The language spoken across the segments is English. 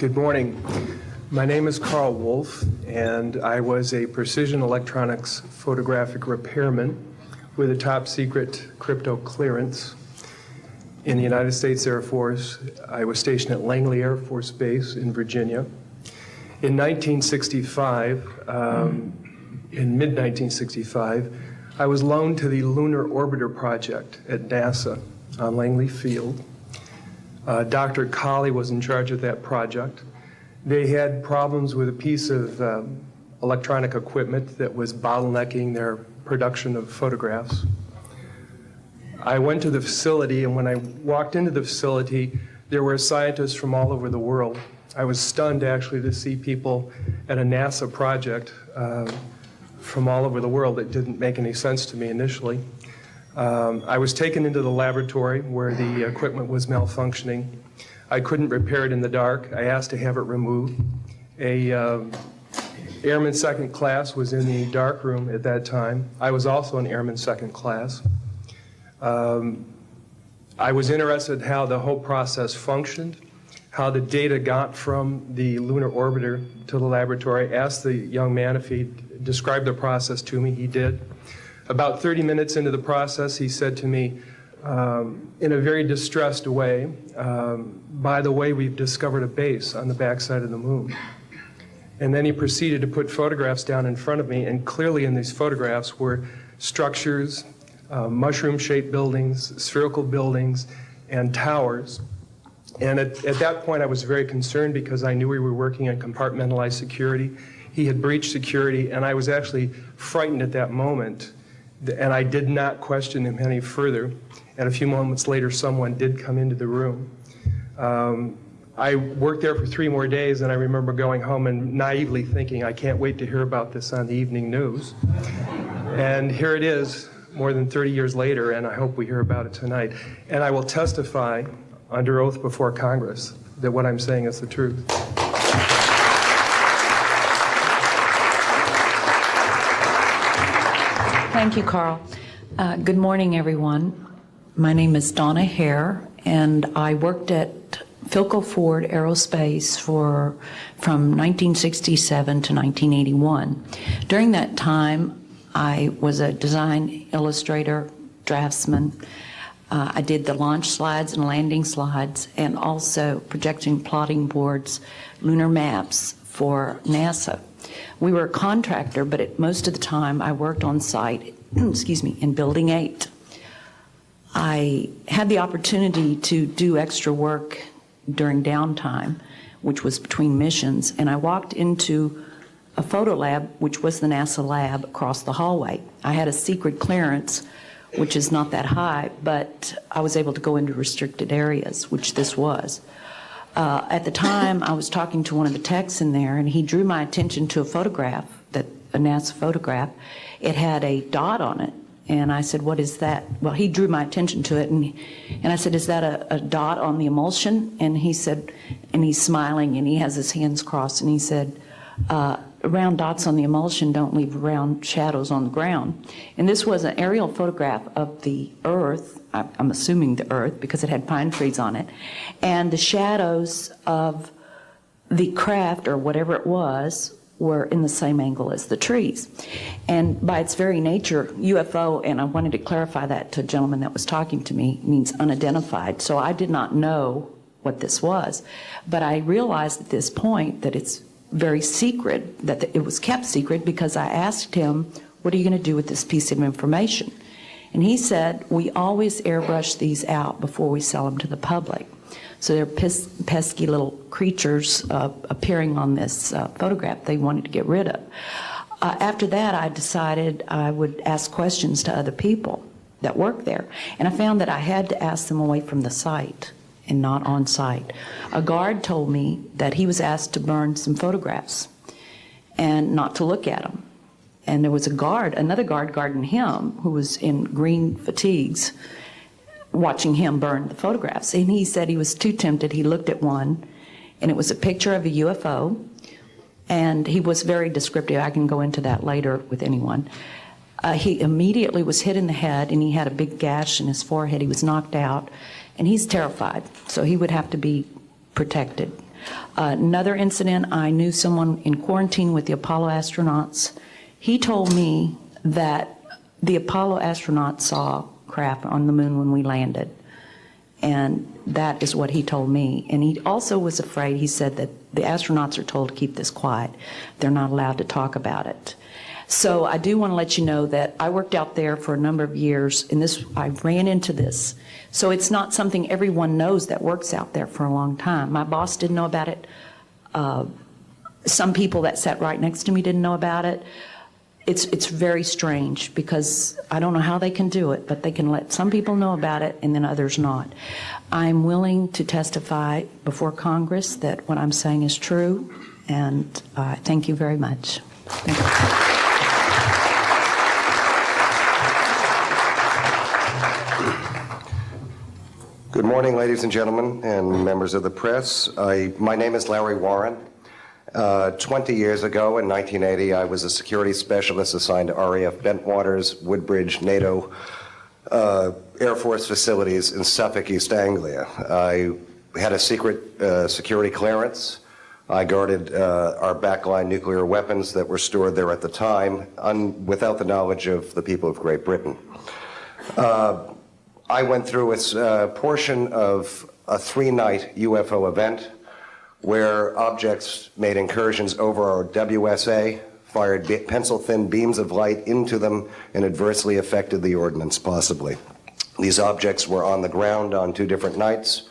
Good morning. My name is Carl Wolf, and I was a precision electronics photographic repairman with a top secret crypto clearance in the United States Air Force. I was stationed at Langley Air Force Base in Virginia. In 1965, in mid-1965, I was loaned to the Lunar Orbiter Project at NASA on Langley Field. Dr. Colley was in charge of that project. They had problems with a piece of electronic equipment that was bottlenecking their production of photographs. I went to the facility, and when I walked into the facility, there were scientists from all over the world. I was stunned, actually, to see people at a NASA project from all over the world. It didn't make any sense to me initially. I was taken into the laboratory where the equipment was malfunctioning. I couldn't repair it in the dark. I asked to have it removed. A airman second class was in the dark room at that time. I was also an airman second class. I was interested in how the whole process functioned, how the data got from the lunar orbiter to the laboratory. I asked the young man if he'd describe the process to me. He did. About 30 minutes into the process, he said to me, in a very distressed way, by the way, we've discovered a base on the backside of the moon. And then he proceeded to put photographs down in front of me, and clearly in these photographs were structures, mushroom-shaped buildings, spherical buildings, and towers. And at that point, I was very concerned because I knew we were working on compartmentalized security. He had breached security, and I was actually frightened at that moment. And I did not question him any further. And a few moments later, someone did come into the room. I worked there for 3 more days, and I remember going home and naively thinking, I can't wait to hear about this on the evening news. And here it is, more than 30 years later, and I hope we hear about it tonight. And I will testify under oath before Congress that what I'm saying is the truth. Thank you, Carl. Good morning, everyone. My name is Donna Hare, and I worked at Philco Ford Aerospace from 1967 to 1981. During that time, I was a design illustrator, draftsman. I did the launch slides and landing slides, and also projection plotting boards, lunar maps for NASA. We were a contractor, but most of the time I worked on site, in Building 8. I had the opportunity to do extra work during downtime, which was between missions, and I walked into a photo lab, which was the NASA lab across the hallway. I had a secret clearance, which is not that high, but I was able to go into restricted areas, which this was. At the time, I was talking to one of the techs in there, and he drew my attention to a photograph, a NASA photograph. It had a dot on it, and I said, what is that? Well, he drew my attention to it, and I said, is that a dot on the emulsion? And he said, and he's smiling, and he has his hands crossed, and he said, round dots on the emulsion don't leave round shadows on the ground. And this was an aerial photograph of the Earth, I'm assuming the Earth, because it had pine trees on it, and the shadows of the craft, or whatever it was, were in the same angle as the trees. And by its very nature, UFO, and I wanted to clarify that to a gentleman that was talking to me, means unidentified. So I did not know what this was. But I realized at this point that it's very secret, that it was kept secret, because I asked him, what are you going to do with this piece of information? And he said, we always airbrush these out before we sell them to the public. So they're pesky little creatures appearing on this photograph they wanted to get rid of. After that, I decided I would ask questions to other people that work there. And I found that I had to ask them away from the site and not on site. A guard told me that he was asked to burn some photographs and not to look at them. And there was another guard guarding him, who was in green fatigues, watching him burn the photographs. And he said he was too tempted. He looked at one, and it was a picture of a UFO, and he was very descriptive. I can go into that later with anyone. He immediately was hit in the head, and he had a big gash in his forehead. He was knocked out, and he's terrified, so he would have to be protected. Another incident, I knew someone in quarantine with the Apollo astronauts. He told me that the Apollo astronauts saw craft on the moon when we landed. And that is what he told me. And he also was afraid, he said that the astronauts are told to keep this quiet. They're not allowed to talk about it. So I do want to let you know that I worked out there for a number of years, and I ran into this. So it's not something everyone knows that works out there for a long time. My boss didn't know about it. Some people that sat right next to me didn't know about it. It's very strange because I don't know how they can do it, but they can let some people know about it and then others not. I'm willing to testify before Congress that what I'm saying is true, and thank you very much. Thank you. Good morning, ladies and gentlemen, and members of the press. My name is Larry Warren. 20 years ago, in 1980, I was a security specialist assigned to RAF Bentwaters, Woodbridge, NATO Air Force facilities in Suffolk, East Anglia. I had a secret security clearance. I guarded our backline nuclear weapons that were stored there at the time, without the knowledge of the people of Great Britain. I went through a portion of a 3-night UFO event where objects made incursions over our WSA, fired pencil-thin beams of light into them, and adversely affected the ordnance, possibly. These objects were on the ground on 2 different nights.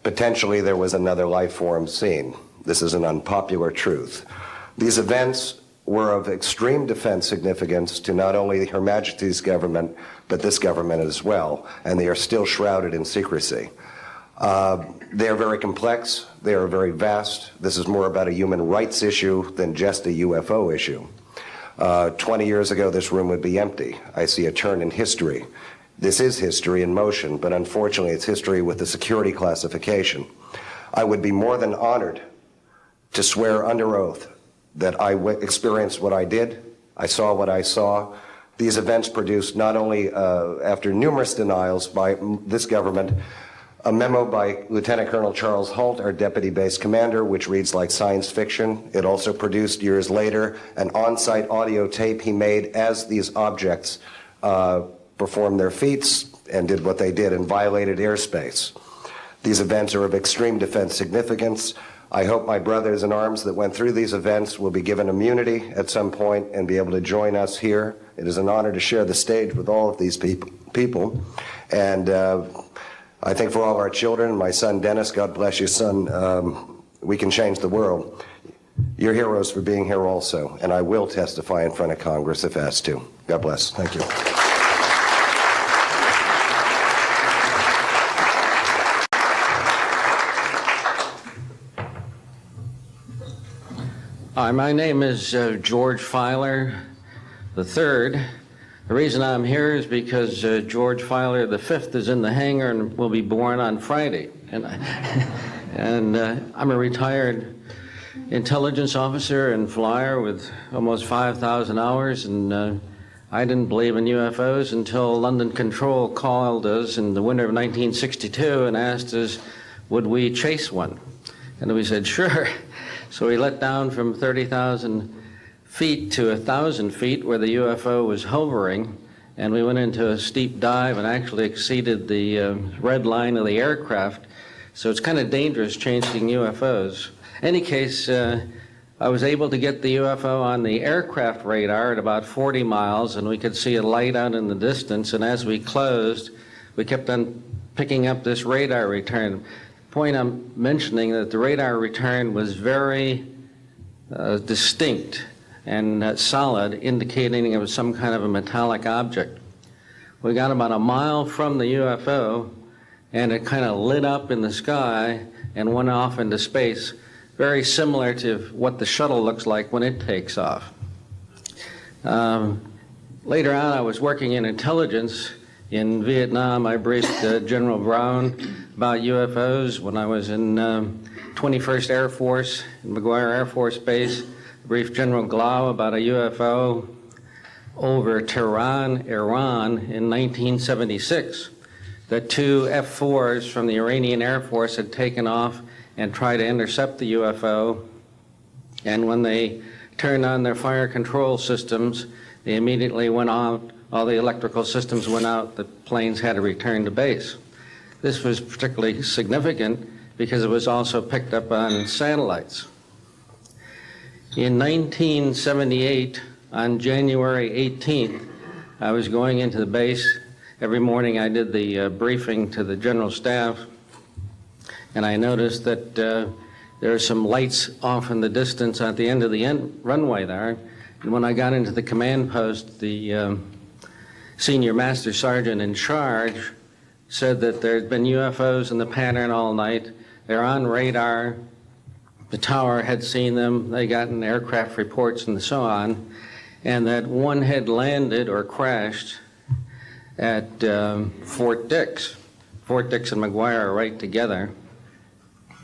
Potentially, there was another life form seen. This is an unpopular truth. These events were of extreme defense significance to not only Her Majesty's government, but this government as well, and they are still shrouded in secrecy. They are very complex, they are very vast. This is more about a human rights issue than just a UFO issue. 20 years ago, this room would be empty. I see a turn in history. This is history in motion, but unfortunately it's history with the security classification. I would be more than honored to swear under oath that I experienced what I did, I saw what I saw. These events produced not only, after numerous denials by this government, a memo by Lieutenant Colonel Charles Holt, our deputy base commander, which reads like science fiction. It also produced, years later, an on-site audio tape he made as these objects performed their feats and did what they did and violated airspace. These events are of extreme defense significance. I hope my brothers in arms that went through these events will be given immunity at some point and be able to join us here. It is an honor to share the stage with all of these people. And I think for all our children, my son Dennis, God bless you, son, we can change the world. You're heroes for being here also, and I will testify in front of Congress if asked to. God bless. Thank you. Hi, my name is George Filer III. The reason I'm here is because George Filer V is in the hangar and will be born on Friday. And I'm a retired intelligence officer and flyer with almost 5,000 hours, and I didn't believe in UFOs until London Control called us in the winter of 1962 and asked us, would we chase one? And we said, sure. So we let down from 30,000 feet to 1,000 feet where the UFO was hovering, and we went into a steep dive and actually exceeded the red line of the aircraft. So it's kind of dangerous chasing UFOs. In any case, I was able to get the UFO on the aircraft radar at about 40 miles, and we could see a light out in the distance, and as we closed, we kept on picking up this radar return. Point I'm mentioning that the radar return was very distinct and solid, indicating it was some kind of a metallic object. We got about a mile from the UFO, and it kind of lit up in the sky and went off into space, very similar to what the shuttle looks like when it takes off. Later on, I was working in intelligence. In Vietnam, I briefed General Brown about UFOs. When I was in 21st Air Force, in McGuire Air Force Base, I briefed General Glau about a UFO over Tehran, Iran in 1976. That 2 F-4s from the Iranian Air Force had taken off and try to intercept the UFO. And when they turned on their fire control systems, they immediately went out. All the electrical systems went out. The planes had to return to base. This was particularly significant because it was also picked up on satellites. In 1978, on January 18th, I was going into the base. Every morning I did the briefing to the general staff, and I noticed that there are some lights off in the distance at the end of the runway there. And when I got into the command post, the senior master sergeant in charge said that there had been UFOs in the pattern all night. They're on radar. The tower had seen them. They gotten aircraft reports and so on. And that one had landed or crashed at Fort Dix. Fort Dix and McGuire are right together.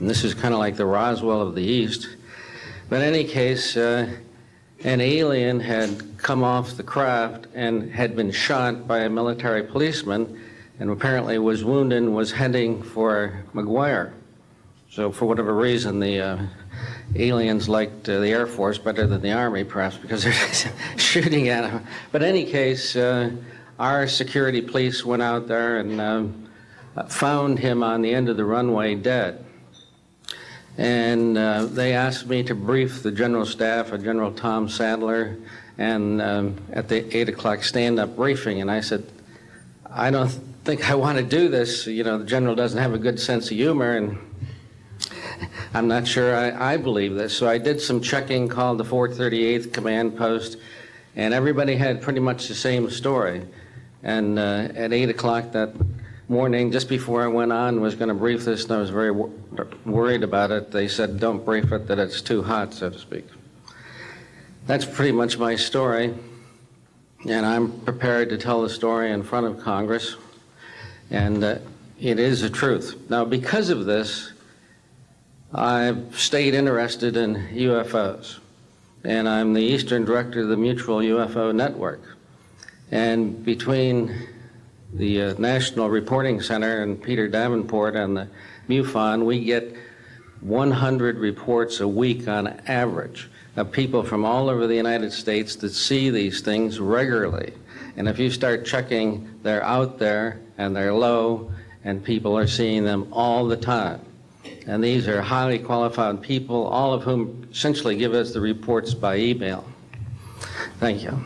And this is kind of like the Roswell of the East. But in any case, an alien had come off the craft and had been shot by a military policeman and apparently was wounded and was heading for McGuire. So for whatever reason, the aliens liked the Air Force better than the Army, perhaps because they're shooting at them. But in any case, our security police went out there and found him on the end of the runway dead. And they asked me to brief the general staff, General Tom Sadler, and at the 8 o'clock stand-up briefing. And I said, I don't think I want to do this. You know, the general doesn't have a good sense of humor, and I'm not sure I believe this. So I did some checking, called the 438th Command Post, and everybody had pretty much the same story. And at 8 o'clock that morning, just before I went on, was going to brief this, and I was very worried about it. They said, don't brief it, that it's too hot, so to speak. That's pretty much my story, and I'm prepared to tell the story in front of Congress, and it is the truth. Now, because of this, I've stayed interested in UFOs, and I'm the Eastern Director of the Mutual UFO Network. And between the National Reporting Center and Peter Davenport and the MUFON, we get 100 reports a week on average of people from all over the United States that see these things regularly. And if you start checking, they're out there and they're low, and people are seeing them all the time. And these are highly qualified people, all of whom essentially give us the reports by email. Thank you.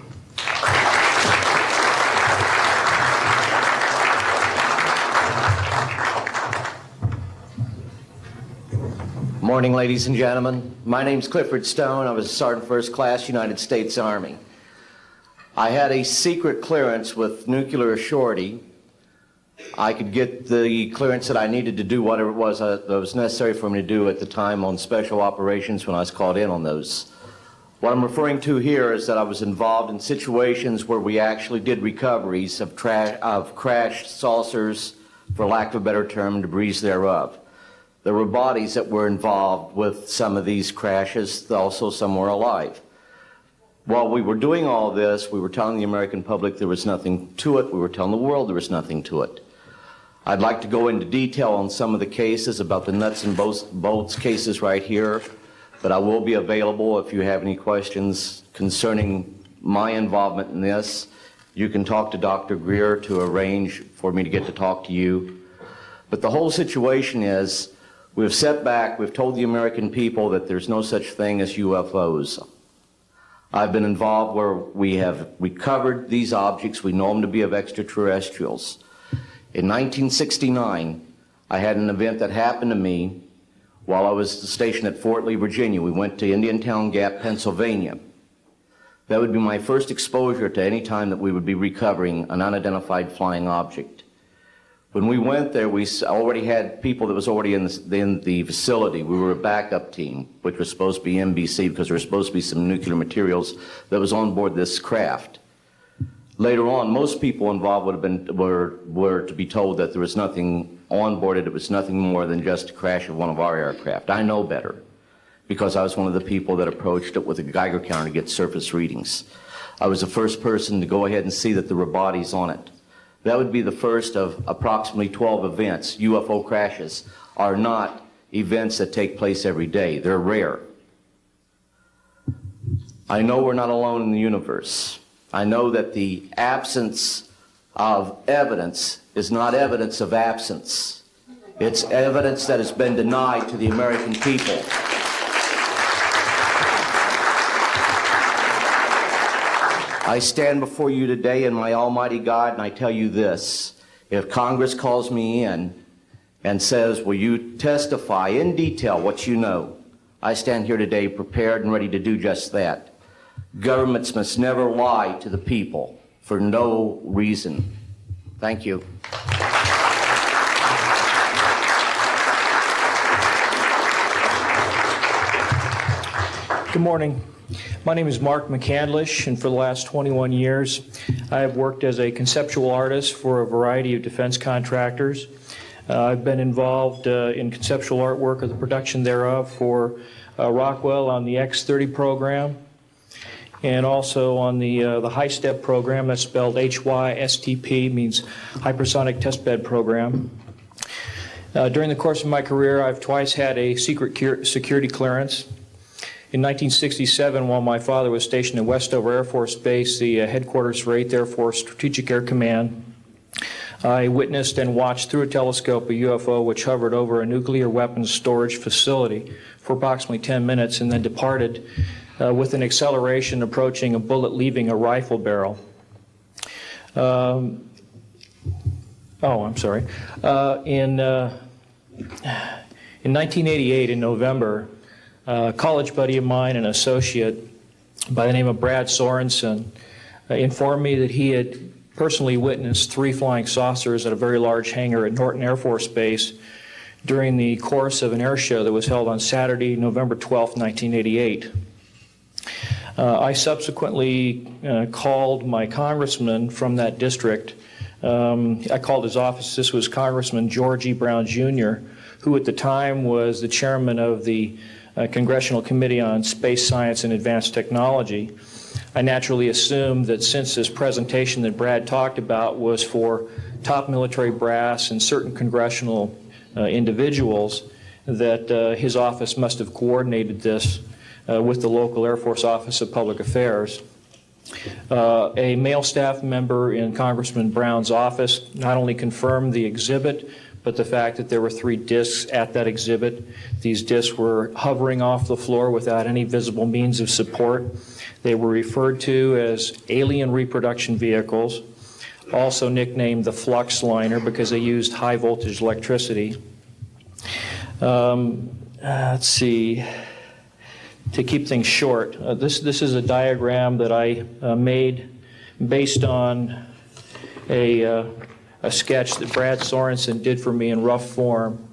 Morning, ladies and gentlemen. My name's Clifford Stone. I was a Sergeant First Class, United States Army. I had a secret clearance with nuclear surety. I could get the clearance that I needed to do whatever it was that was necessary for me to do at the time on special operations when I was called in on those. What I'm referring to here is that I was involved in situations where we actually did recoveries of crashed saucers, for lack of a better term, debris thereof. There were bodies that were involved with some of these crashes, also some were alive. While we were doing all this, we were telling the American public there was nothing to it. We were telling the world there was nothing to it. I'd like to go into detail on some of the cases, about the nuts and bolts cases right here, but I will be available if you have any questions concerning my involvement in this. You can talk to Dr. Greer to arrange for me to get to talk to you. But the whole situation is, we've set back, we've told the American people that there's no such thing as UFOs. I've been involved where we have recovered these objects. We know them to be of extraterrestrials. In 1969, I had an event that happened to me while I was stationed at Fort Lee, Virginia. We went to Indiantown Gap, Pennsylvania. That would be my first exposure to any time that we would be recovering an unidentified flying object. When we went there, we already had people that was already in the facility. We were a backup team, which was supposed to be NBC because there was supposed to be some nuclear materials that was on board this craft. Later on, most people involved would have been were to be told that there was nothing on board it. It was nothing more than just a crash of one of our aircraft. I know better because I was one of the people that approached it with a Geiger counter to get surface readings. I was the first person to go ahead and see that there were bodies on it. That would be the first of approximately 12 events. UFO crashes are not events that take place every day. They're rare. I know we're not alone in the universe. I know that the absence of evidence is not evidence of absence. It's evidence that has been denied to the American people. I stand before you today in my almighty God, and I tell you this. If Congress calls me in and says, will you testify in detail what you know, I stand here today prepared and ready to do just that. Governments must never lie to the people for no reason. Thank you. Good morning. My name is Mark McCandlish, and for the last 21 years, I have worked as a conceptual artist for a variety of defense contractors. I've been involved in conceptual artwork or the production thereof for Rockwell on the X-30 program, and also on the high-step program, that's spelled HYSTP, means Hypersonic Testbed Program. During the course of my career, I've twice had a secret security clearance. In 1967, while my father was stationed at Westover Air Force Base, the headquarters for 8th Air Force Strategic Air Command, I witnessed and watched through a telescope a UFO which hovered over a nuclear weapons storage facility for approximately 10 minutes and then departed with an acceleration approaching a bullet leaving a rifle barrel. In 1988, in November, a college buddy of mine, an associate by the name of Brad Sorensen, informed me that he had personally witnessed 3 flying saucers at a very large hangar at Norton Air Force Base during the course of an air show that was held on Saturday, November 12, 1988. I subsequently called my congressman from that district. I called his office. This was Congressman George E. Brown, Jr., who at the time was the chairman of the Congressional Committee on Space Science and Advanced Technology. I naturally assumed that since this presentation that Brad talked about was for top military brass and certain congressional individuals, that his office must have coordinated this with the local Air Force Office of Public Affairs. A male staff member in Congressman Brown's office not only confirmed the exhibit, but the fact that there were 3 discs at that exhibit. These discs were hovering off the floor without any visible means of support. They were referred to as alien reproduction vehicles, also nicknamed the flux liner because they used high voltage electricity. Let's see, to keep things short, this is a diagram that I made based on a sketch that Brad Sorensen did for me in rough form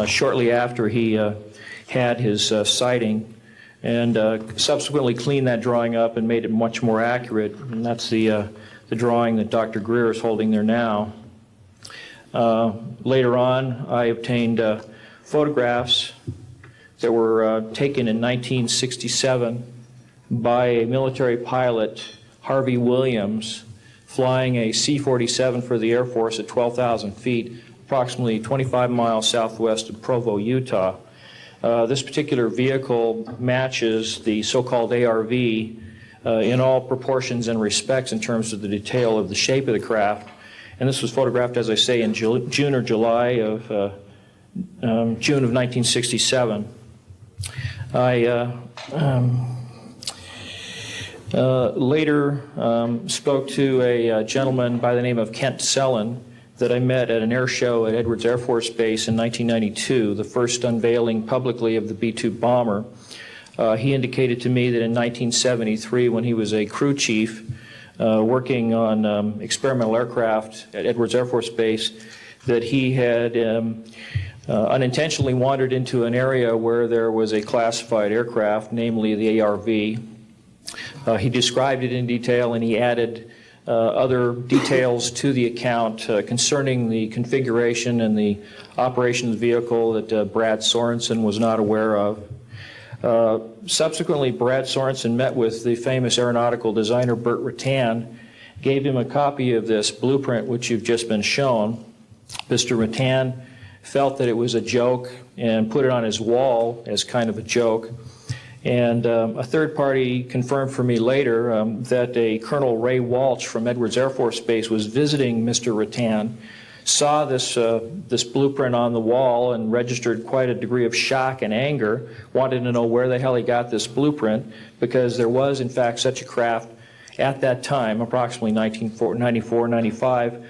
shortly after he had his sighting, and subsequently cleaned that drawing up and made it much more accurate. And that's the drawing that Dr. Greer is holding there now. Later on, I obtained photographs that were taken in 1967 by a military pilot, Harvey Williams, flying a C-47 for the Air Force at 12,000 feet, approximately 25 miles southwest of Provo, Utah. This particular vehicle matches the so-called ARV in all proportions and respects in terms of the detail of the shape of the craft. And this was photographed, as I say, in June or July of June of 1967. I later spoke to a gentleman by the name of Kent Sellen that I met at an air show at Edwards Air Force Base in 1992, the first unveiling publicly of the B-2 bomber. He indicated to me that in 1973, when he was a crew chief working on experimental aircraft at Edwards Air Force Base, that he had unintentionally wandered into an area where there was a classified aircraft, namely the ARV. He described it in detail, and he added other details to the account concerning the configuration and the operation of the vehicle that Brad Sorensen was not aware of. Subsequently, Brad Sorensen met with the famous aeronautical designer Burt Rutan, gave him a copy of this blueprint which you've just been shown. Mr. Rutan felt that it was a joke and put it on his wall as kind of a joke. And a third party confirmed for me later that a Colonel Ray Walsh from Edwards Air Force Base was visiting Mr. Rattan, saw this blueprint on the wall and registered quite a degree of shock and anger, wanted to know where the hell he got this blueprint, because there was in fact such a craft at that time, approximately 1994, 95,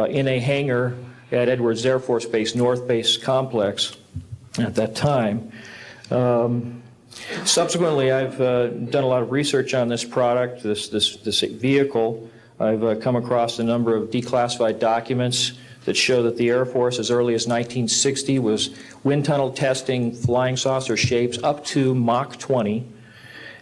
in a hangar at Edwards Air Force Base, North Base Complex at that time. Subsequently, I've done a lot of research on this product, this vehicle. I've come across a number of declassified documents that show that the Air Force, as early as 1960, was wind tunnel testing flying saucer shapes up to Mach 20.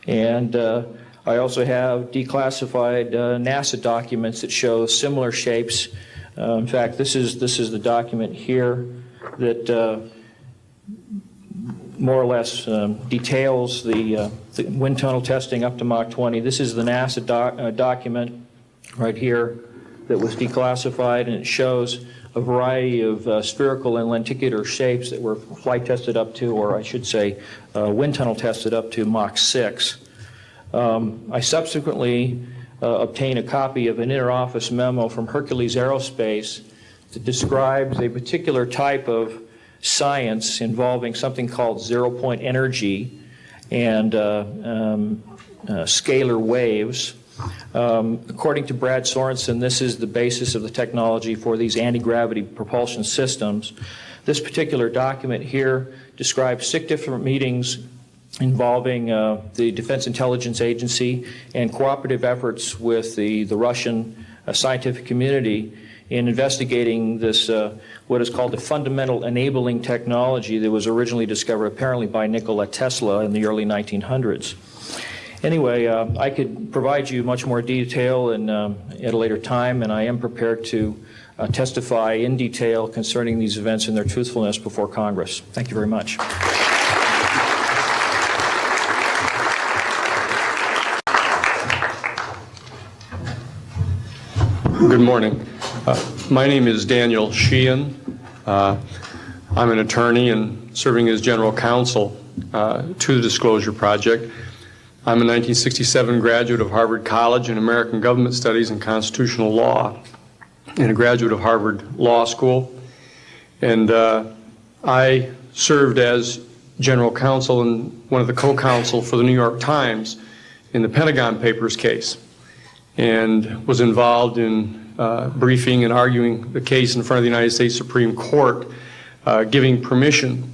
And I also have declassified NASA documents that show similar shapes. In fact, this is the document here that more or less details the wind tunnel testing up to Mach 20. This is the NASA document right here that was declassified, and it shows a variety of spherical and lenticular shapes that were flight tested up to, or I should say, wind tunnel tested up to Mach 6. I subsequently obtained a copy of an interoffice memo from Hercules Aerospace that describes a particular type of science involving something called zero-point energy and scalar waves. According to Brad Sorensen, this is the basis of the technology for these anti-gravity propulsion systems. This particular document here describes 6 different meetings involving the Defense Intelligence Agency and cooperative efforts with the Russian scientific community in investigating this, what is called the fundamental enabling technology that was originally discovered apparently by Nikola Tesla in the early 1900s. Anyway, I could provide you much more detail at a later time, and I am prepared to testify in detail concerning these events and their truthfulness before Congress. Thank you very much. Good morning. My name is Daniel Sheehan. I'm an attorney and serving as general counsel to the Disclosure Project. I'm a 1967 graduate of Harvard College in American Government Studies and Constitutional Law, and a graduate of Harvard Law School. And I served as general counsel and one of the co-counsel for the New York Times in the Pentagon Papers case, and was involved in briefing and arguing the case in front of the United States Supreme Court, giving permission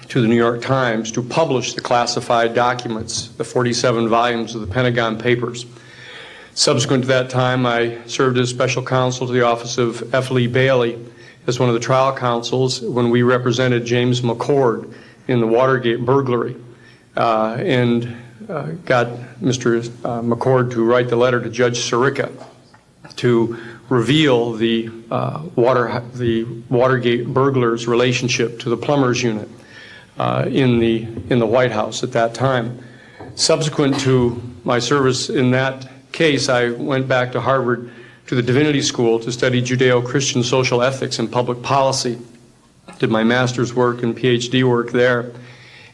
to the New York Times to publish the classified documents, the 47 volumes of the Pentagon Papers. Subsequent to that time, I served as special counsel to the office of F. Lee Bailey as one of the trial counsels when we represented James McCord in the Watergate burglary, and got Mr. McCord to write the letter to Judge Sirica to reveal the Watergate burglars' relationship to the plumbers unit in the White House at that time. Subsequent to my service in that case, I went back to Harvard to the Divinity School to study Judeo-Christian social ethics and public policy. Did my master's work and PhD work there,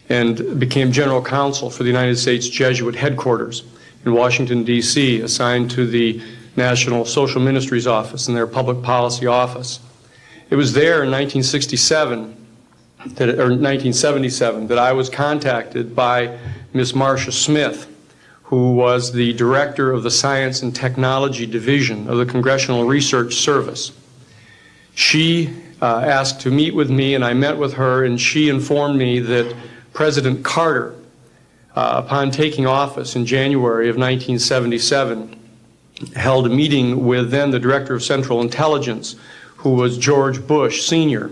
and became general counsel for the United States Jesuit headquarters in Washington, D.C., assigned to the National Social Ministries Office and their public policy office. It was there in 1977 that I was contacted by Ms. Marcia Smith, who was the director of the Science and Technology Division of the Congressional Research Service. She asked to meet with me, and I met with her, and she informed me that President Carter, upon taking office in January of 1977, held a meeting with then the Director of Central Intelligence, who was George Bush Sr.,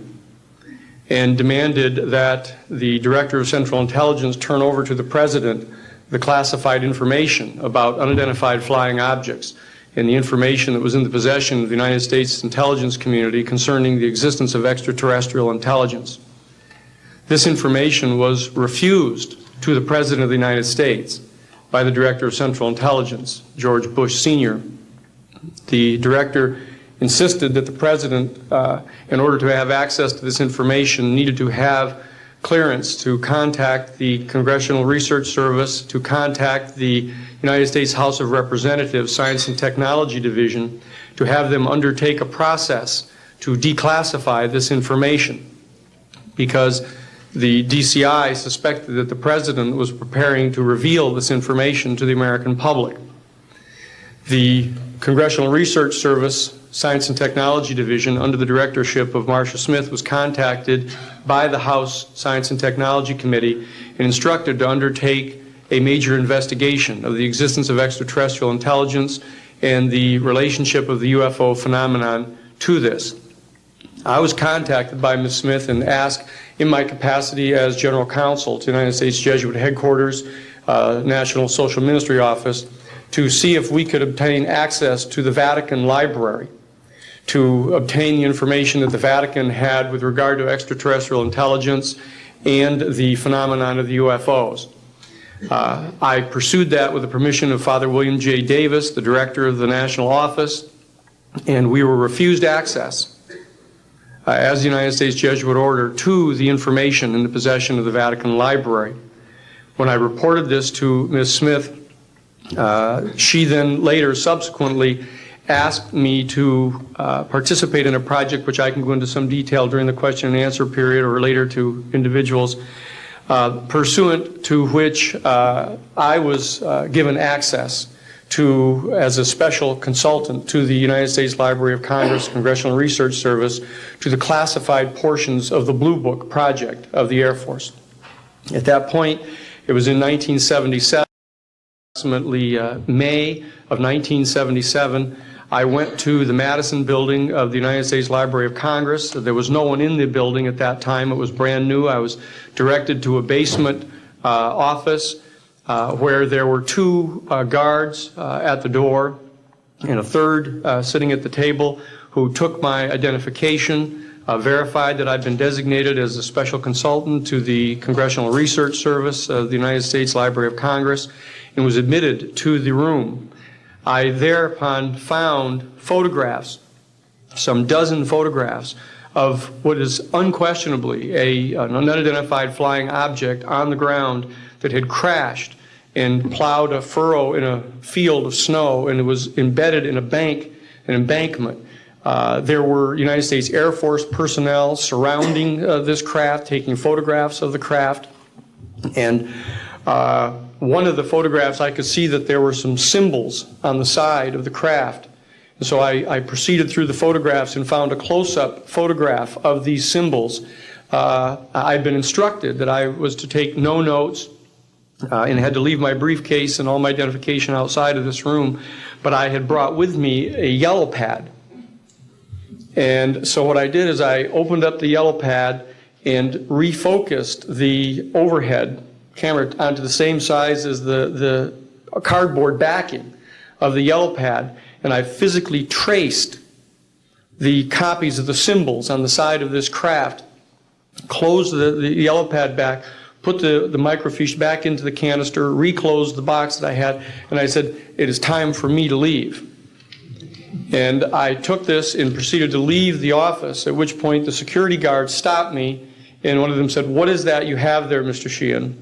and demanded that the Director of Central Intelligence turn over to the President the classified information about unidentified flying objects and the information that was in the possession of the United States intelligence community concerning the existence of extraterrestrial intelligence. This information was refused to the President of the United States by the Director of Central Intelligence, George Bush Sr. The Director insisted that the president, in order to have access to this information, needed to have clearance to contact the Congressional Research Service, to contact the United States House of Representatives Science and Technology Division, to have them undertake a process to declassify this information, because the DCI suspected that the president was preparing to reveal this information to the American public. The Congressional Research Service Science and Technology Division, under the directorship of Marcia Smith, was contacted by the House Science and Technology Committee and instructed to undertake a major investigation of the existence of extraterrestrial intelligence and the relationship of the UFO phenomenon to this. I was contacted by Ms. Smith and asked, in my capacity as General Counsel to the United States Jesuit Headquarters, National Social Ministry Office, to see if we could obtain access to the Vatican Library, to obtain the information that the Vatican had with regard to extraterrestrial intelligence and the phenomenon of the UFOs. I pursued that with the permission of Father William J. Davis, the director of the National Office, and we were refused access as the United States Jesuit Order to the information in the possession of the Vatican Library. When I reported this to Ms. Smith, she then later subsequently asked me to participate in a project which I can go into some detail during the question and answer period or later to individuals, pursuant to which I was given access to, as a special consultant to the United States Library of Congress Congressional Research Service, to the classified portions of the Blue Book project of the Air Force. At that point, it was in 1977, approximately May of 1977, I went to the Madison building of the United States Library of Congress. There was no one in the building at that time. It was brand new. I was directed to a basement office where there were two guards at the door and a third sitting at the table who took my identification, verified that I'd been designated as a special consultant to the Congressional Research Service of the United States Library of Congress, and was admitted to the room. I thereupon found photographs, some dozen photographs, of what is unquestionably an unidentified flying object on the ground that had crashed and plowed a furrow in a field of snow, and it was embedded in an embankment. There were United States Air Force personnel surrounding this craft, taking photographs of the craft, and one of the photographs, I could see that there were some symbols on the side of the craft. And so I proceeded through the photographs and found a close-up photograph of these symbols. I'd been instructed that I was to take no notes and had to leave my briefcase and all my identification outside of this room, but I had brought with me a yellow pad. And so what I did is I opened up the yellow pad and refocused the overhead camera onto the same size as the cardboard backing of the yellow pad, and I physically traced the copies of the symbols on the side of this craft, closed the yellow pad back, put the microfiche back into the canister, reclosed the box that I had, and I said, it is time for me to leave. And I took this and proceeded to leave the office, at which point the security guard stopped me, and one of them said, "What is that you have there, Mr. Sheehan?"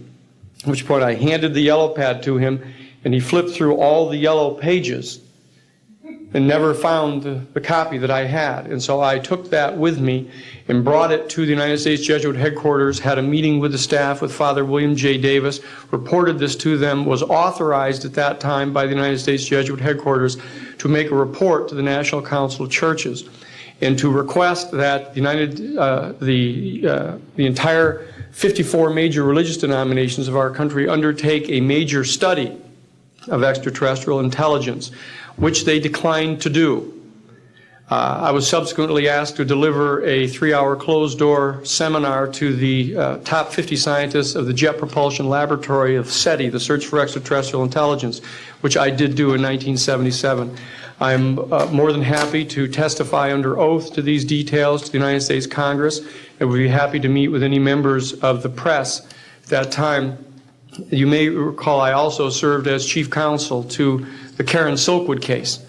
At which point I handed the yellow pad to him, and he flipped through all the yellow pages and never found the copy that I had. And so I took that with me and brought it to the United States Jesuit Headquarters, had a meeting with the staff, with Father William J. Davis, reported this to them, was authorized at that time by the United States Jesuit Headquarters to make a report to the National Council of Churches and to request that the entire 54 major religious denominations of our country undertake a major study of extraterrestrial intelligence, which they declined to do. I was subsequently asked to deliver a 3-hour closed-door seminar to the top 50 scientists of the Jet Propulsion Laboratory of SETI, the Search for Extraterrestrial Intelligence, which I did do in 1977. I'm more than happy to testify under oath to these details to the United States Congress, and would be happy to meet with any members of the press at that time. You may recall I also served as chief counsel to the Karen Silkwood case.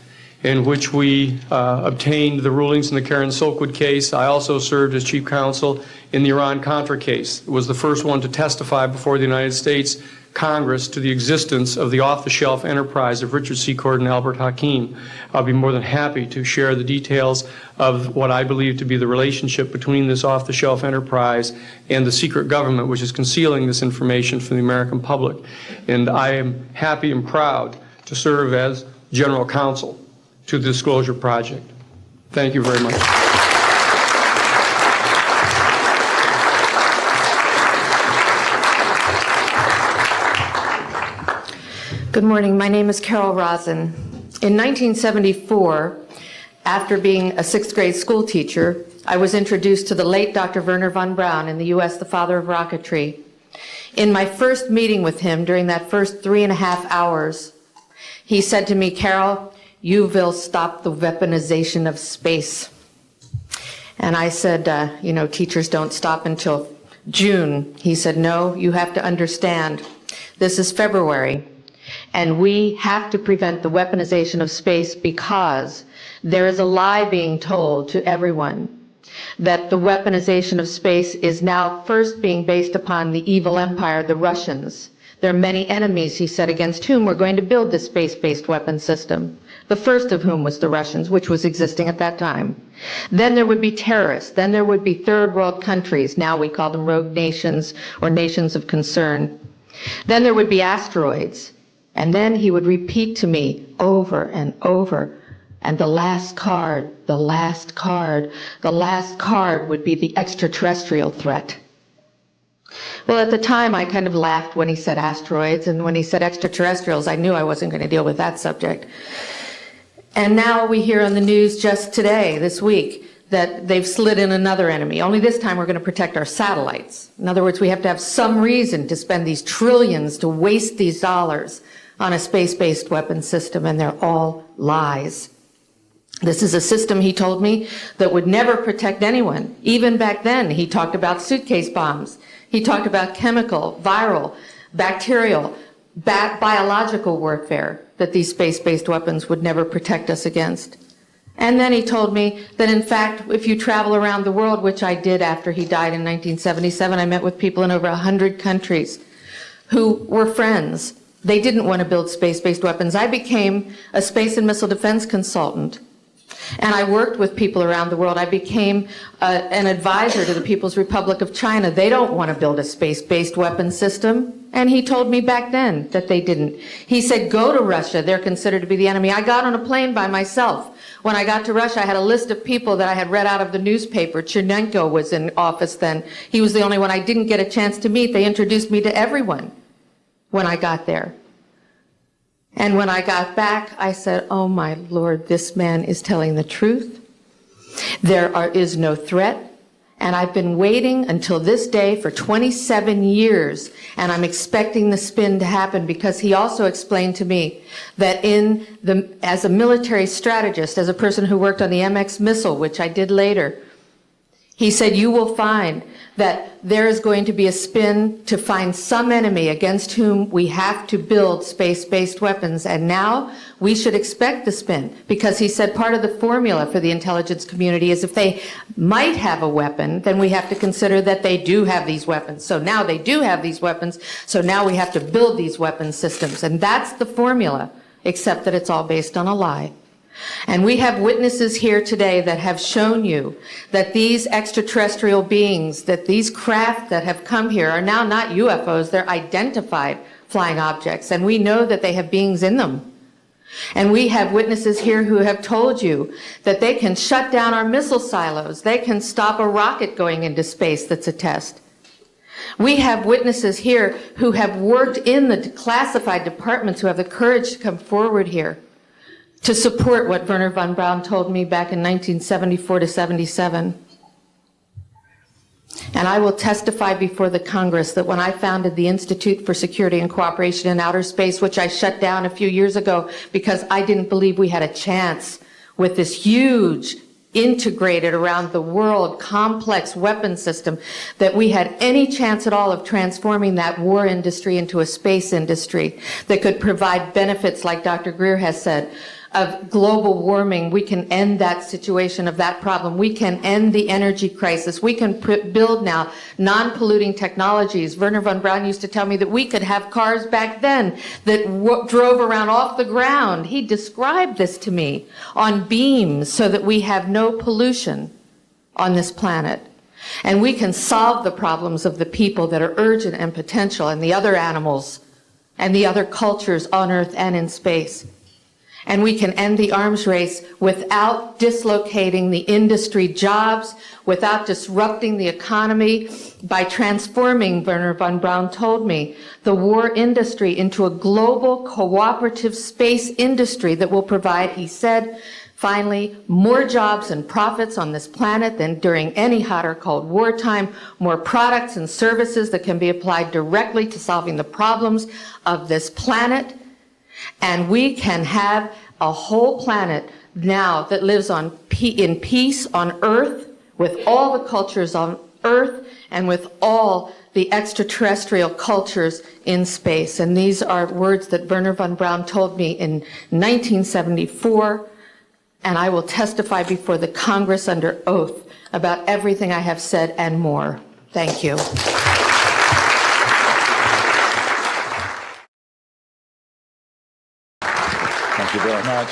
in which we obtained the rulings in the Karen Silkwood case. I also served as chief counsel in the Iran-Contra case. It was the first one to testify before the United States Congress to the existence of the off-the-shelf enterprise of Richard C. Cord and Albert Hakim. I'll be more than happy to share the details of what I believe to be the relationship between this off-the-shelf enterprise and the secret government, which is concealing this information from the American public. And I am happy and proud to serve as general counsel to the Disclosure Project. Thank you very much. Good morning. My name is Carol Rosen. In 1974, after being a sixth grade school teacher, I was introduced to the late Dr. Wernher von Braun, in the U.S., the father of rocketry. In my first meeting with him, during that first 3.5 hours, he said to me, "Carol, you will stop the weaponization of space." And I said, teachers don't stop until June. He said, "No, you have to understand. This is February. And we have to prevent the weaponization of space because there is a lie being told to everyone that the weaponization of space is now first being based upon the evil empire, the Russians. There are many enemies," he said, "against whom we're going to build this space-based weapon system. The first of whom was the Russians, which was existing at that time. Then there would be terrorists. Then there would be third world countries. Now we call them rogue nations or nations of concern. Then there would be asteroids." And then he would repeat to me over and over, and the last card would be the extraterrestrial threat. Well, at the time, I kind of laughed when he said asteroids, and when he said extraterrestrials, I knew I wasn't going to deal with that subject. And now we hear on the news just today, this week, that they've slid in another enemy. Only this time we're going to protect our satellites. In other words, we have to have some reason to spend these trillions, to waste these dollars on a space-based weapon system, and they're all lies. This is a system, he told me, that would never protect anyone. Even back then, he talked about suitcase bombs. He talked about chemical, viral, bacterial, biological warfare, that these space-based weapons would never protect us against. And then he told me that, in fact, if you travel around the world, which I did after he died in 1977, I met with people in over 100 countries who were friends. They didn't want to build space-based weapons. I became a space and missile defense consultant, and I worked with people around the world. I became an advisor to the People's Republic of China. They don't want to build a space-based weapon system. And he told me back then that they didn't. He said, "Go to Russia. They're considered to be the enemy." I got on a plane by myself. When I got to Russia, I had a list of people that I had read out of the newspaper. Chernenko was in office then. He was the only one I didn't get a chance to meet. They introduced me to everyone when I got there. And when I got back, I said, "Oh my Lord, this man is telling the truth. There is no threat. And I've been waiting until this day for 27 years, and I'm expecting the spin to happen," because he also explained to me that as a military strategist, as a person who worked on the MX missile, which I did later, he said, "You will find that there is going to be a spin to find some enemy against whom we have to build space-based weapons. And now we should expect the spin," because he said part of the formula for the intelligence community is if they might have a weapon, then we have to consider that they do have these weapons. So now they do have these weapons, so now we have to build these weapon systems. And that's the formula, except that it's all based on a lie. And we have witnesses here today that have shown you that these extraterrestrial beings, that these craft that have come here are now not UFOs, they're identified flying objects, and we know that they have beings in them. And we have witnesses here who have told you that they can shut down our missile silos, they can stop a rocket going into space that's a test. We have witnesses here who have worked in the classified departments, who have the courage to come forward here to support what Wernher von Braun told me back in 1974 to 77. And I will testify before the Congress that when I founded the Institute for Security and Cooperation in Outer Space, which I shut down a few years ago because I didn't believe we had a chance with this huge, integrated around the world, complex weapon system, that we had any chance at all of transforming that war industry into a space industry that could provide benefits, like Dr. Greer has said, of global warming. We can end that situation of that problem. We can end the energy crisis. We can build now non-polluting technologies. Wernher von Braun used to tell me that we could have cars back then that drove around off the ground. He described this to me on beams so that we have no pollution on this planet. And we can solve the problems of the people that are urgent and potential and the other animals and the other cultures on Earth and in space. And we can end the arms race without dislocating the industry jobs, without disrupting the economy, by transforming, Wernher von Braun told me, the war industry into a global cooperative space industry that will provide, he said, finally, more jobs and profits on this planet than during any hot or cold wartime, more products and services that can be applied directly to solving the problems of this planet. And we can have a whole planet now that lives in peace on Earth, with all the cultures on Earth, and with all the extraterrestrial cultures in space. And these are words that Wernher von Braun told me in 1974. And I will testify before the Congress under oath about everything I have said and more. Thank you. Thank you very much.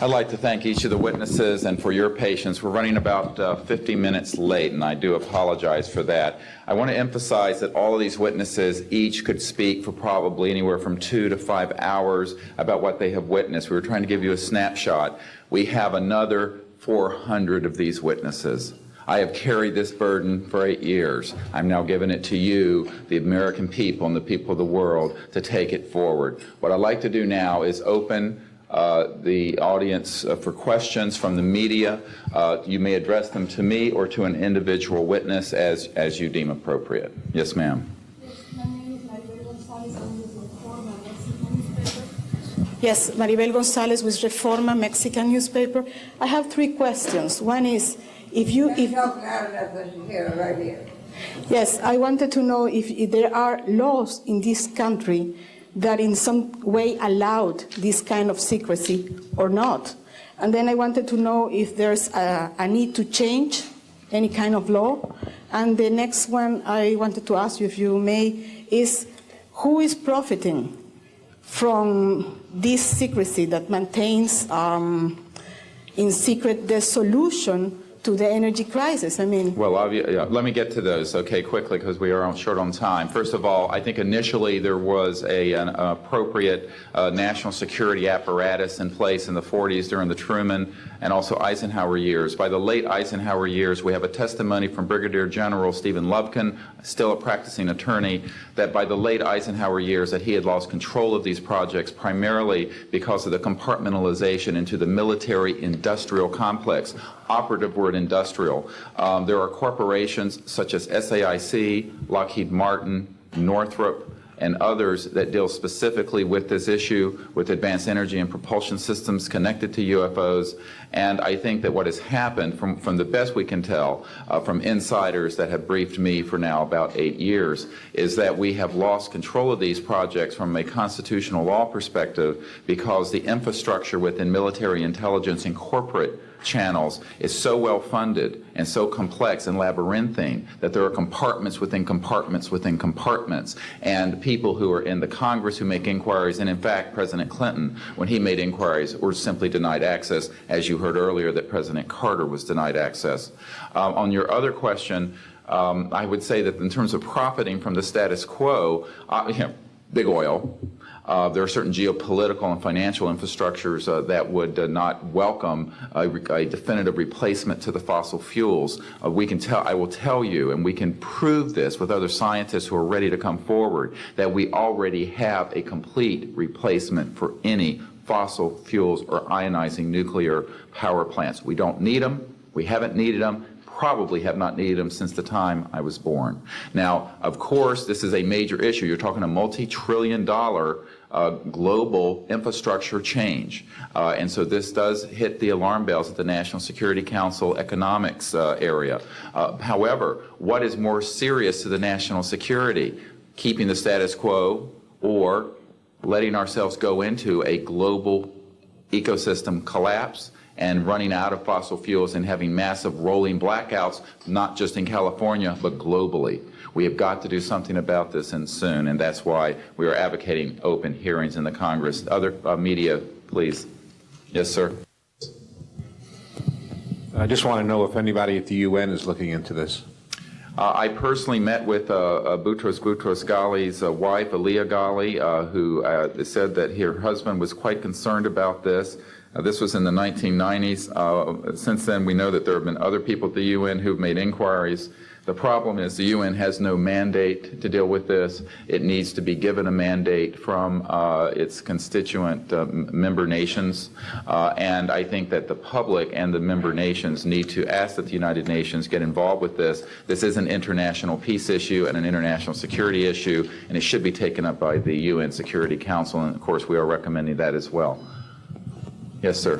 I'd like to thank each of the witnesses and for your patience. We're running about 50 minutes late, and I do apologize for that. I want to emphasize that all of these witnesses each could speak for probably anywhere from 2 to 5 hours about what they have witnessed. We were trying to give you a snapshot. We have another 400 of these witnesses. I have carried this burden for 8 years. I'm now giving it to you, the American people and the people of the world, to take it forward. What I'd like to do now is open the audience for questions from the media. You may address them to me or to an individual witness as you deem appropriate. Yes, ma'am. Yes, Maribel Gonzalez with Reforma, Mexican newspaper. I have 3 questions. One is, Yes, I wanted to know if there are laws in this country that in some way allowed this kind of secrecy or not. And then I wanted to know if there's a need to change any kind of law. And the next one I wanted to ask you, if you may, is who is profiting from this secrecy that maintains in secret the solution to the energy crisis? I mean... Well, let me get to those, okay, quickly, because we are short on time. First of all, I think initially there was an appropriate national security apparatus in place in the 40s during the Truman and also Eisenhower years. By the late Eisenhower years, we have a testimony from Brigadier General Stephen Lubkin, still a practicing attorney, that by the late Eisenhower years that he had lost control of these projects primarily because of the compartmentalization into the military-industrial complex. Operative word industrial. There are corporations such as SAIC, Lockheed Martin, Northrop, and others that deal specifically with this issue, with advanced energy and propulsion systems connected to UFOs. And I think that what has happened, from the best we can tell, from insiders that have briefed me for now about 8 years, is that we have lost control of these projects from a constitutional law perspective because the infrastructure within military intelligence and corporate channels is so well funded and so complex and labyrinthine that there are compartments within compartments within compartments, and people who are in the Congress who make inquiries, and in fact President Clinton, when he made inquiries, were simply denied access, as you heard earlier that President Carter was denied access. On your other question, I would say that in terms of profiting from the status quo, big oil. There are certain geopolitical and financial infrastructures that would not welcome a definitive replacement to the fossil fuels. I will tell you, and we can prove this with other scientists who are ready to come forward, that we already have a complete replacement for any fossil fuels or ionizing nuclear power plants. We don't need them. We haven't needed them. Probably have not needed them since the time I was born. Now, of course, this is a major issue. You're talking a multi-trillion-dollar global infrastructure change. And so this does hit the alarm bells at the National Security Council economics area. However, what is more serious to the national security? Keeping the status quo or letting ourselves go into a global ecosystem collapse and running out of fossil fuels and having massive rolling blackouts, not just in California, but globally. We have got to do something about this and soon, and that's why we are advocating open hearings in the Congress. Other media, please. Yes, sir. I just want to know if anybody at the UN is looking into this. I personally met with Boutros Ghali's wife, Aliyah Ghali, who said that her husband was quite concerned about this. This was in the 1990s. Since then, we know that there have been other people at the UN who've made inquiries. The problem is the UN has no mandate to deal with this. It needs to be given a mandate from its constituent member nations. And I think that the public and the member nations need to ask that the United Nations get involved with this. This is an international peace issue and an international security issue, and it should be taken up by the UN Security Council. And of course, we are recommending that as well. Yes, sir.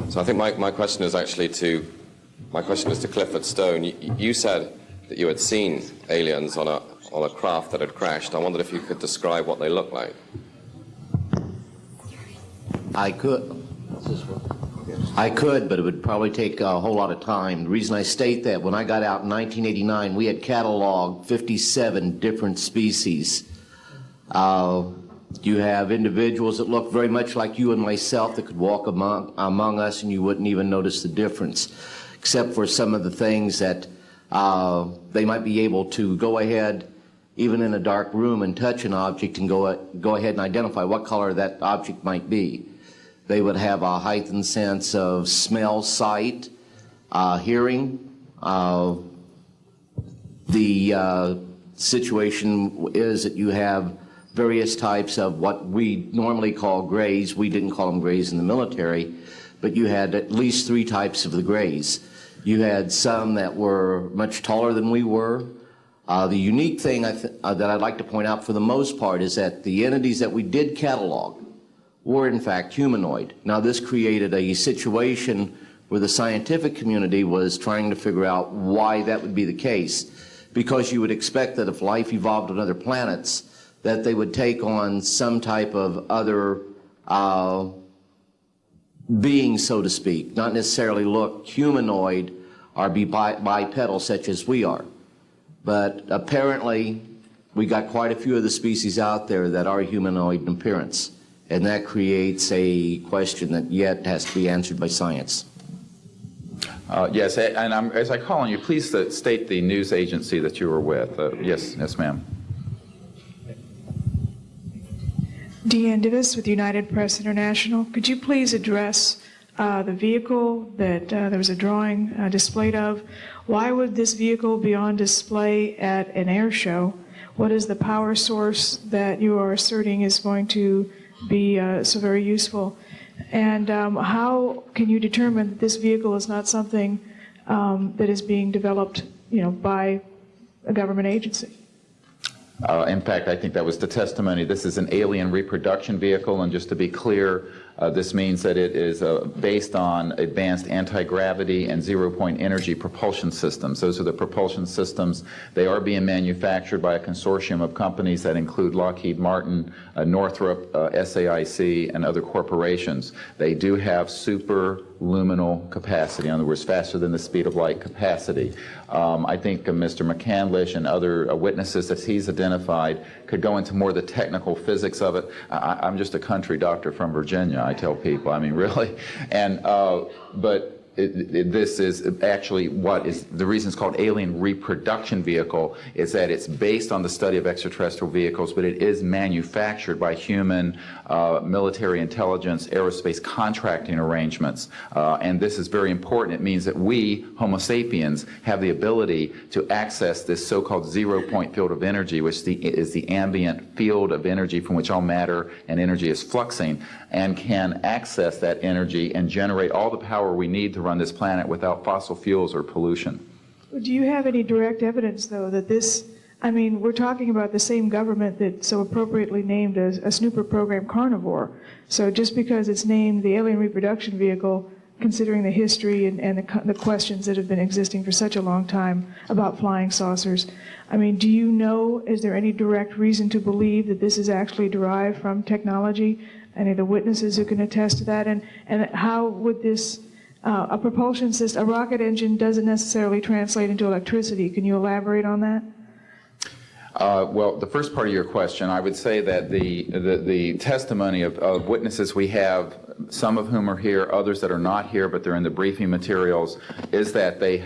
So I think my question is actually to Clifford Stone. You said that you had seen aliens on a craft that had crashed. I wondered if you could describe what they looked like. I could, but it would probably take a whole lot of time. The reason I state that, when I got out in 1989, we had cataloged 57 different species. You have individuals that look very much like you and myself that could walk among us and you wouldn't even notice the difference, except for some of the things that they might be able to go ahead, even in a dark room, and touch an object and go ahead and identify what color that object might be. They would have a heightened sense of smell, sight, hearing. The situation is that you have various types of what we normally call grays. We didn't call them grays in the military, but you had at least 3 types of the grays. You had some that were much taller than we were. The unique thing that I'd like to point out for the most part is that the entities that we did catalog were in fact humanoid. Now this created a situation where the scientific community was trying to figure out why that would be the case, because you would expect that if life evolved on other planets, that they would take on some type of other being, so to speak, not necessarily look humanoid or be bipedal such as we are. But apparently, we got quite a few of the species out there that are humanoid in appearance, and that creates a question that yet has to be answered by science. Yes, and as I call on you, please state the news agency that you were with. Yes, ma'am. Deanne Divis with United Press International. Could you please address the vehicle that there was a drawing displayed of? Why would this vehicle be on display at an air show? What is the power source that you are asserting is going to be so very useful? And how can you determine that this vehicle is not something that is being developed, by a government agency? In fact, I think that was the testimony. This is an alien reproduction vehicle, and just to be clear, this means that it is based on advanced anti-gravity and zero-point energy propulsion systems. Those are the propulsion systems. They are being manufactured by a consortium of companies that include Lockheed Martin, Northrop, SAIC, and other corporations. They do have superluminal capacity, in other words, faster than the speed of light capacity. I think Mr. McCandlish and other witnesses that he's identified could go into more of the technical physics of it. I'm just a country doctor from Virginia, I tell people. I mean, really. And but this is actually what is the reason it's called alien reproduction vehicle is that it's based on the study of extraterrestrial vehicles, but it is manufactured by human military intelligence, aerospace contracting arrangements. And this is very important. It means that we, Homo sapiens, have the ability to access this so-called zero-point field of energy, which is the ambient field of energy from which all matter and energy is fluxing, and can access that energy and generate all the power we need to run this planet without fossil fuels or pollution. Do you have any direct evidence, though, that this, we're talking about the same government that so appropriately named a snooper program carnivore. So just because it's named the alien reproduction vehicle considering the history and the questions that have been existing for such a long time about flying saucers. I mean, do you know, is there any direct reason to believe that this is actually derived from technology? Any of the witnesses who can attest to that? And how would this, a propulsion system, a rocket engine doesn't necessarily translate into electricity. Can you elaborate on that? Well, the first part of your question, I would say that the testimony of witnesses we have, some of whom are here, others that are not here, but they're in the briefing materials, is that we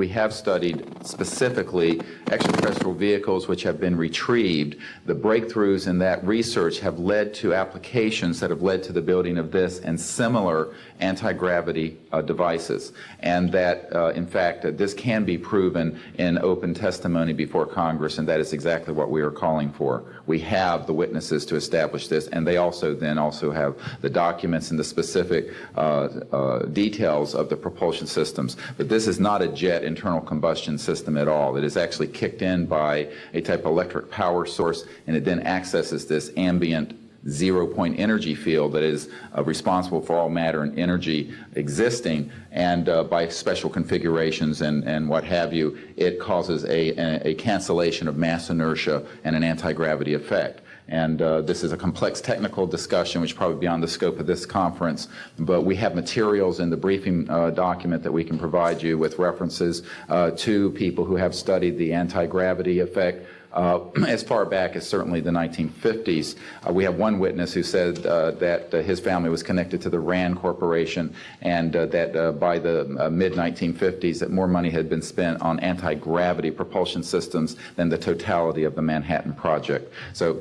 have studied specifically extraterrestrial vehicles which have been retrieved. The breakthroughs in that research have led to applications that have led to the building of this and similar anti-gravity devices, and that, in fact, this can be proven in open testimony before Congress, and that is exactly what we are calling for. We have the witnesses to establish this, and they also have the documents and the specific details of the propulsion systems. But this is not a jet internal combustion system at all. It is actually kicked in by a type of electric power source, and it then accesses this ambient zero-point energy field that is responsible for all matter and energy existing, and by special configurations and what have you, it causes a cancellation of mass inertia and an anti-gravity effect. And this is a complex technical discussion which is probably beyond the scope of this conference, but we have materials in the briefing document that we can provide you with references to people who have studied the anti-gravity effect as far back as certainly the 1950s. We have one witness who said that his family was connected to the RAND Corporation, and that by the mid-1950s that more money had been spent on anti-gravity propulsion systems than the totality of the Manhattan Project. So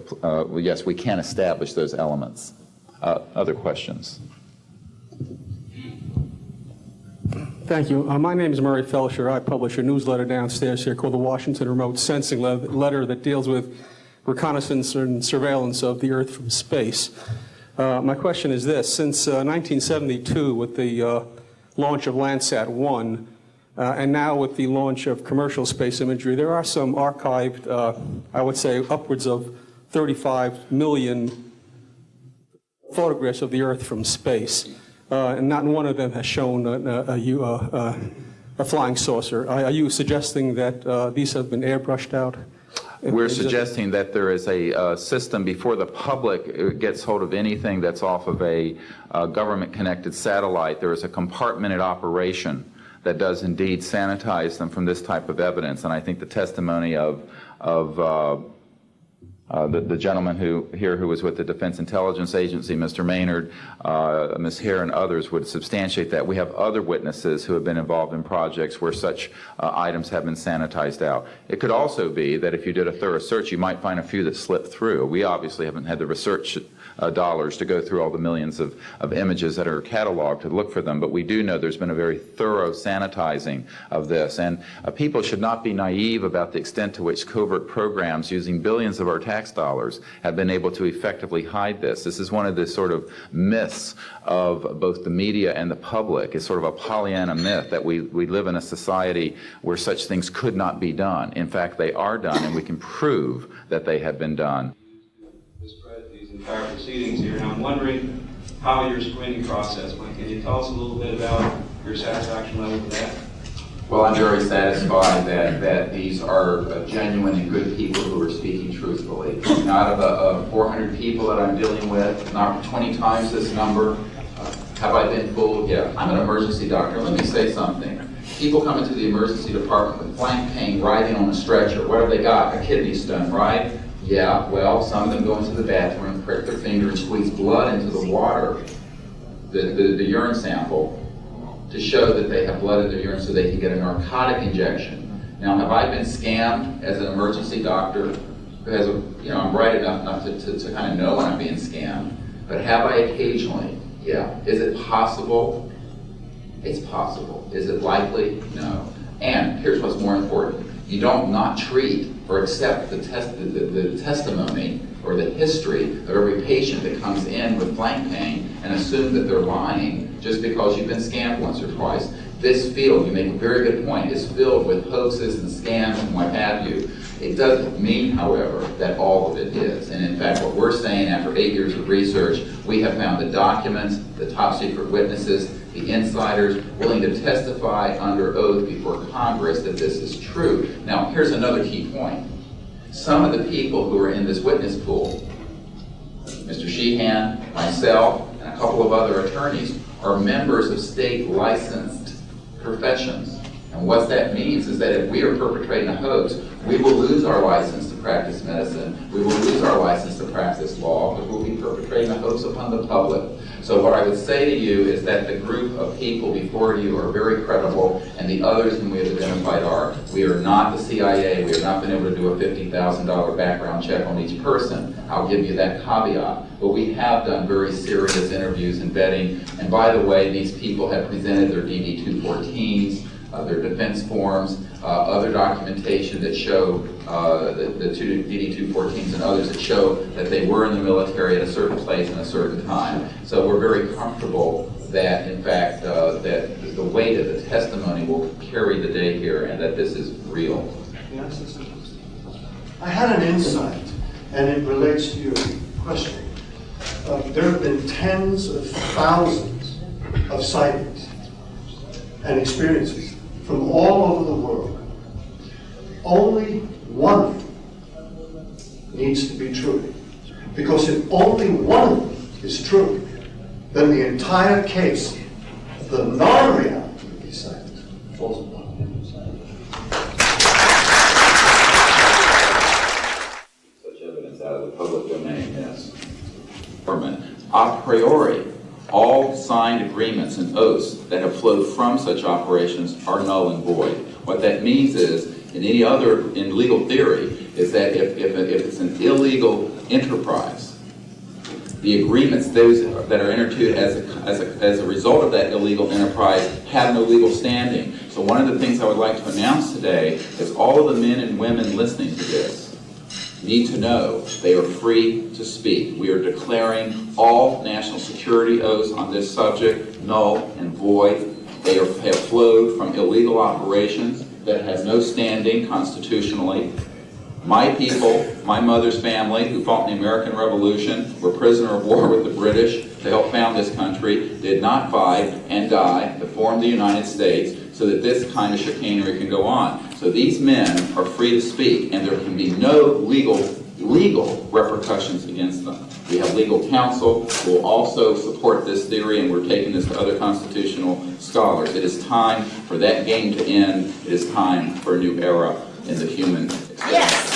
yes, we can establish those elements. Other questions? Thank you. My name is Murray Felsher. I publish a newsletter downstairs here called the Washington Remote Sensing Letter that deals with reconnaissance and surveillance of the Earth from space. My question is this. Since 1972, with the launch of Landsat 1, and now with the launch of commercial space imagery, there are some archived, I would say, upwards of 35 million photographs of the Earth from space. And not one of them has shown a flying saucer. Are you suggesting that these have been airbrushed out? We're suggesting that there is a system before the public gets hold of anything that's off of a government-connected satellite. There is a compartmented operation that does indeed sanitize them from this type of evidence. And I think the testimony of the gentleman who was with the Defense Intelligence Agency, Mr. Maynard, Ms. Hare, and others would substantiate that. We have other witnesses who have been involved in projects where such items have been sanitized out. It could also be that if you did a thorough search, you might find a few that slipped through. We obviously haven't had the research dollars to go through all the millions of images that are cataloged to look for them, but we do know there's been a very thorough sanitizing of this. And people should not be naive about the extent to which covert programs using billions of our tax dollars have been able to effectively hide this. This is one of the sort of myths of both the media and the public. It's sort of a Pollyanna myth that we live in a society where such things could not be done. In fact, they are done, and we can prove that they have been done. These entire proceedings here, and I'm wondering how your screening process went. Can you tell us a little bit about your satisfaction level with that? Well, I'm very satisfied that these are genuine and good people who are speaking truthfully. Now, out of 400 people that I'm dealing with, not 20 times this number, have I been fooled? Yeah. I'm an emergency doctor. Let me say something. People come into the emergency department with flank pain, riding on a stretcher. What have they got? A kidney stone, right? Yeah, well, some of them go into the bathroom, prick their finger, and squeeze blood into the water, the urine sample, to show that they have blood in their urine so they can get a narcotic injection. Now, have I been scammed as an emergency doctor who has I'm bright enough to kind of know when I'm being scammed, but have I occasionally? Yeah. Is it possible? It's possible. Is it likely? No. And here's what's more important. You don't not treat or accept the testimony or the history of every patient that comes in with flank pain and assume that they're lying just because you've been scammed once or twice. This field, you make a very good point, is filled with hoaxes and scams and what have you. It doesn't mean, however, that all of it is. And in fact, what we're saying after 8 years of research, we have found the documents, the top secret witnesses, the insiders, willing to testify under oath before Congress that this is true. Now, here's another key point. Some of the people who are in this witness pool, Mr. Sheehan, myself, and a couple of other attorneys, are members of state licensed professions. And what that means is that if we are perpetrating a hoax, we will lose our license to practice medicine, we will lose our license to practice law, because we'll be perpetrating a hoax upon the public. So what I would say to you is that the group of people before you are very credible, and the others whom we have identified are. We are not the CIA, we have not been able to do a $50,000 background check on each person. I'll give you that caveat. But we have done very serious interviews and vetting, and by the way, these people have presented their DD-214s, their defense forms, other documentation that show the two DD-214s and others that show that they were in the military at a certain place and a certain time. So we're very comfortable that, in fact, that the weight of the testimony will carry the day here and that this is real. Yes, I had an insight, and it relates to your question. There have been tens of thousands of sightings and experiences from all over the world. Only one of them needs to be true. Because if only one of them is true, then the entire case, the non-reality of these sightings, falls apart. Such evidence out of the public domain, yes. A priori, all signed agreements and oaths that have flowed from such operations are null and void. What that means is, in legal theory, is that if it's an illegal enterprise, the agreements, those that are entered into as a result of that illegal enterprise, have no legal standing. So one of the things I would like to announce today is all of the men and women listening to this need to know they are free to speak. We are declaring all national security oaths on this subject null and void. They have flowed from illegal operations that has no standing constitutionally. My people, my mother's family, who fought in the American Revolution, were prisoner of war with the British to help found this country, did not fight and die to form the United States so that this kind of chicanery can go on. So these men are free to speak, and there can be no legal repercussions against them. We have legal counsel who will also support this theory, and we're taking this to other constitutional scholars. It is time for that game to end. It is time for a new era in the human experience. Yes.